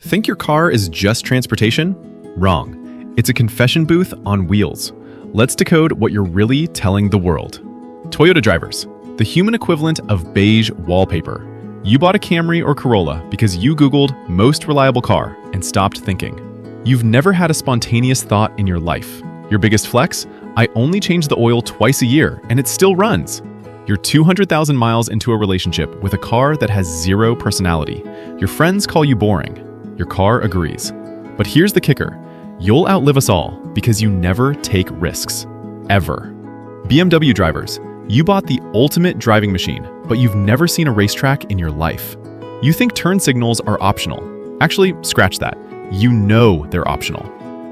Think your car is just transportation? Wrong. It's a confession booth on wheels. Let's decode what you're really telling the world. Toyota drivers, the human equivalent of beige wallpaper. You bought a Camry or Corolla because you Googled most reliable car and stopped thinking. You've never had a spontaneous thought in your life. Your biggest flex? I only change the oil twice a year and it still runs. You're 200,000 miles into a relationship with a car that has zero personality. Your friends call you boring. Your car agrees. But here's the kicker. You'll outlive us all because you never take risks. Ever. BMW drivers, you bought the ultimate driving machine, but you've never seen a racetrack in your life. You think turn signals are optional. Actually, scratch that. You know they're optional.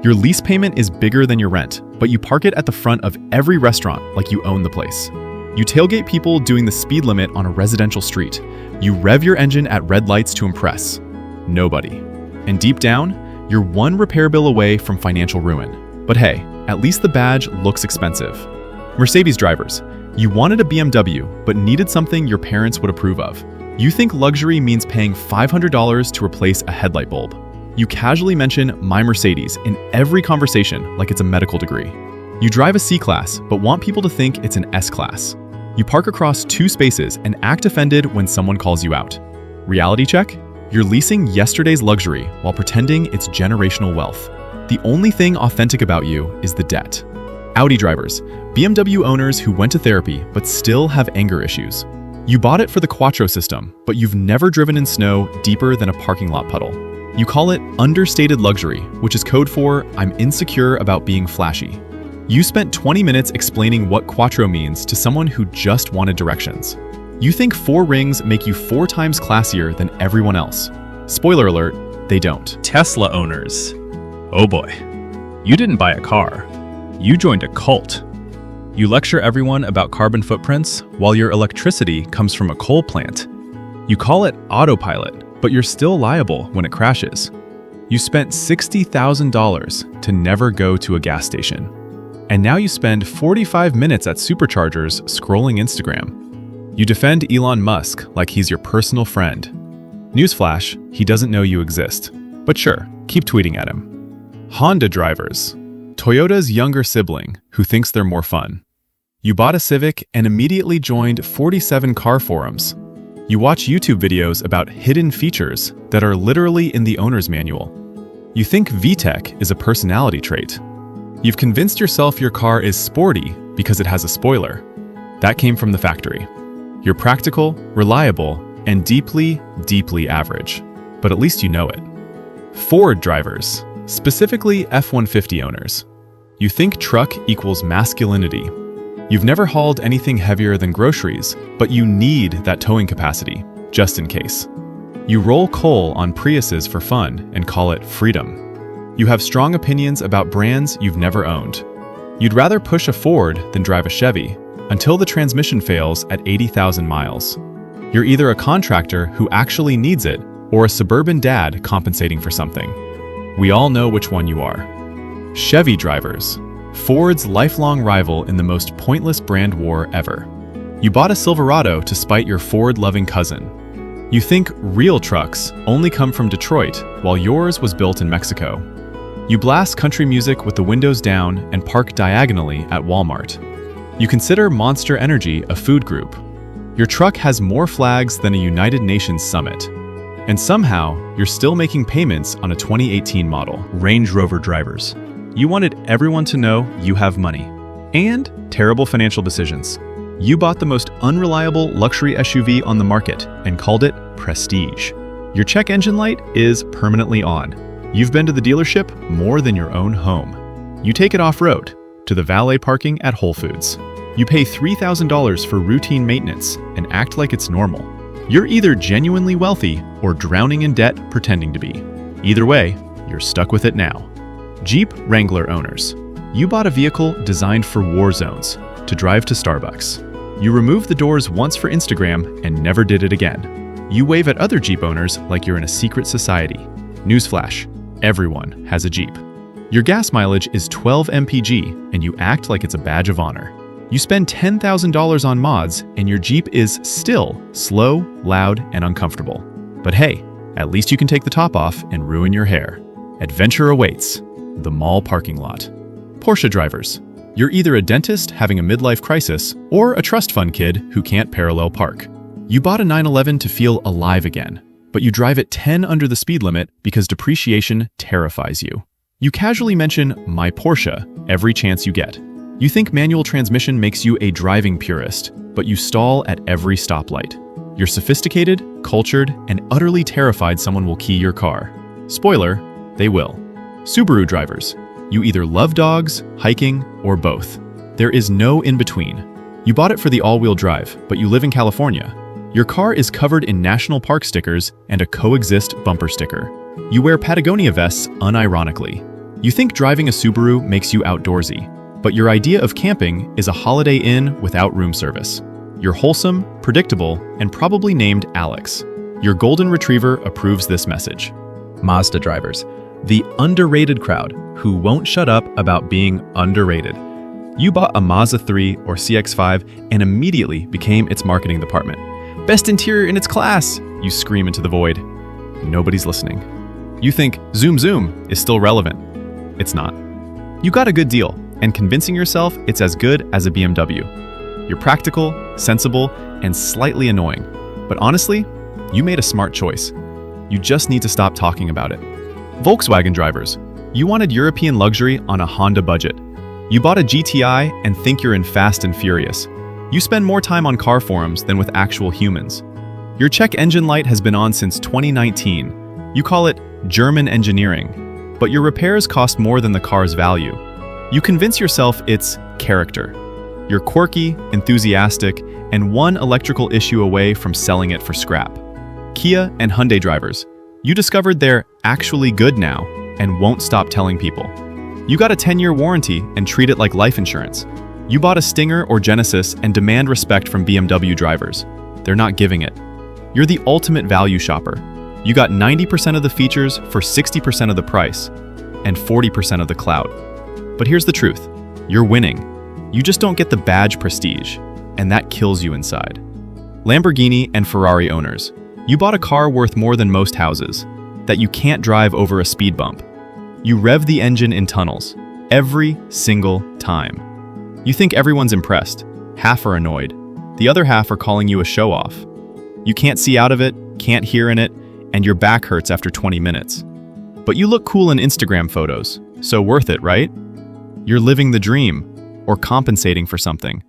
Your lease payment is bigger than your rent, but you park it at the front of every restaurant like you own the place. You tailgate people doing the speed limit on a residential street. You rev your engine at red lights to impress nobody. And deep down, you're one repair bill away from financial ruin. But hey, at least the badge looks expensive. Mercedes drivers, you wanted a BMW, but needed something your parents would approve of. You think luxury means paying $500 to replace a headlight bulb. You casually mention my Mercedes in every conversation like it's a medical degree. You drive a C-Class, but want people to think it's an S-Class. You park across 2 spaces and act offended when someone calls you out. Reality check? You're leasing yesterday's luxury while pretending it's generational wealth. The only thing authentic about you is the debt. Audi drivers, BMW owners who went to therapy but still have anger issues. You bought it for the Quattro system, but you've never driven in snow deeper than a parking lot puddle. You call it understated luxury, which is code for I'm insecure about being flashy. You spent 20 minutes explaining what Quattro means to someone who just wanted directions. You think 4 rings make you 4 times classier than everyone else. Spoiler alert, they don't. Tesla owners. Oh boy. You didn't buy a car. You joined a cult. You lecture everyone about carbon footprints while your electricity comes from a coal plant. You call it autopilot, but you're still liable when it crashes. You spent $60,000 to never go to a gas station. And now you spend 45 minutes at superchargers scrolling Instagram. You defend Elon Musk like he's your personal friend. Newsflash, he doesn't know you exist. But sure, keep tweeting at him. Honda drivers, Toyota's younger sibling who thinks they're more fun. You bought a Civic and immediately joined 47 car forums. You watch YouTube videos about hidden features that are literally in the owner's manual. You think VTEC is a personality trait. You've convinced yourself your car is sporty because it has a spoiler. That came from the factory. You're practical, reliable, and deeply, deeply average. But at least you know it. Ford drivers, specifically F-150 owners. You think truck equals masculinity. You've never hauled anything heavier than groceries, but you need that towing capacity, just in case. You roll coal on Priuses for fun and call it freedom. You have strong opinions about brands you've never owned. You'd rather push a Ford than drive a Chevy, until the transmission fails at 80,000 miles. You're either a contractor who actually needs it, or a suburban dad compensating for something. We all know which one you are. Chevy drivers, Ford's lifelong rival in the most pointless brand war ever. You bought a Silverado to spite your Ford-loving cousin. You think real trucks only come from Detroit, while yours was built in Mexico. You blast country music with the windows down and park diagonally at Walmart. You consider Monster Energy a food group. Your truck has more flags than a United Nations summit. And somehow, you're still making payments on a 2018 model. Range Rover drivers. You wanted everyone to know you have money. And terrible financial decisions. You bought the most unreliable luxury SUV on the market and called it Prestige. Your check engine light is permanently on. You've been to the dealership more than your own home. You take it off-road, to the valet parking at Whole Foods. You pay $3,000 for routine maintenance and act like it's normal. You're either genuinely wealthy or drowning in debt pretending to be. Either way, you're stuck with it now. Jeep Wrangler owners. You bought a vehicle designed for war zones, to drive to Starbucks. You removed the doors once for Instagram and never did it again. You wave at other Jeep owners like you're in a secret society. Newsflash, everyone has a Jeep. Your gas mileage is 12 mpg and you act like it's a badge of honor. You spend $10,000 on mods and your Jeep is still slow, loud, and uncomfortable. But hey, At least you can take the top off and ruin your hair. Adventure awaits. The mall parking lot. Porsche drivers. You're either a dentist having a midlife crisis or a trust fund kid who can't parallel park. You bought a 911 to feel alive again, but you drive it 10 under the speed limit because depreciation terrifies you. You casually mention "my Porsche" every chance you get. You think manual transmission makes you a driving purist, but you stall at every stoplight. You're sophisticated, cultured, and utterly terrified someone will key your car. Spoiler, they will. Subaru drivers. You either love dogs, hiking, or both. There is no in-between. You bought it for the all-wheel drive, but you live in California. Your car is covered in national park stickers and a coexist bumper sticker. You wear Patagonia vests unironically. You think driving a Subaru makes you outdoorsy, but your idea of camping is a Holiday Inn without room service. You're wholesome, predictable, and probably named Alex. Your golden retriever approves this message. Mazda drivers, the underrated crowd who won't shut up about being underrated. You bought a Mazda 3 or CX-5 and immediately became its marketing department. Best interior in its class, you scream into the void. Nobody's listening. You think zoom zoom is still relevant. It's not. You got a good deal, and convincing yourself it's as good as a BMW. You're practical, sensible, and slightly annoying. But honestly, you made a smart choice. You just need to stop talking about it. Volkswagen drivers. You wanted European luxury on a Honda budget. You bought a GTI and think you're in Fast and Furious. You spend more time on car forums than with actual humans. Your check engine light has been on since 2019. You call it German engineering, but your repairs cost more than the car's value. You convince yourself it's character. You're quirky, enthusiastic, and one electrical issue away from selling it for scrap. Kia and Hyundai drivers. You discovered they're actually good now and won't stop telling people. You got a 10-year warranty and treat it like life insurance. You bought a Stinger or Genesis and demand respect from BMW drivers. They're not giving it. You're the ultimate value shopper. You got 90% of the features for 60% of the price and 40% of the clout. But here's the truth. You're winning. You just don't get the badge prestige, and that kills you inside. Lamborghini and Ferrari owners. You bought a car worth more than most houses, that you can't drive over a speed bump. You rev the engine in tunnels, every single time. You think everyone's impressed. Half are annoyed. The other half are calling you a show-off. You can't see out of it, can't hear in it, and your back hurts after 20 minutes. But you look cool in Instagram photos, so worth it, right? You're living the dream, or compensating for something.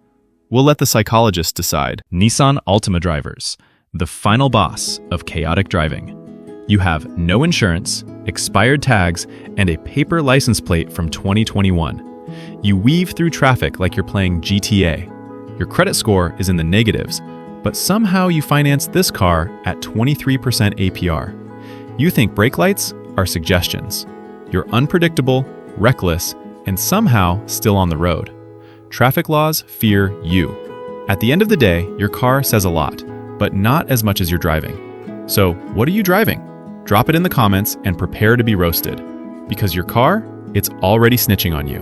We'll let the psychologists decide. Nissan Altima drivers, the final boss of chaotic driving. You have no insurance, expired tags, and a paper license plate from 2021. You weave through traffic like you're playing GTA. Your credit score is in the negatives, but somehow you finance this car at 23% APR. You think brake lights are suggestions. You're unpredictable, reckless, and somehow still on the road. Traffic laws fear you. At the end of the day, your car says a lot, but not as much as you're driving. So, what are you driving? Drop it in the comments and prepare to be roasted. Because your car, it's already snitching on you.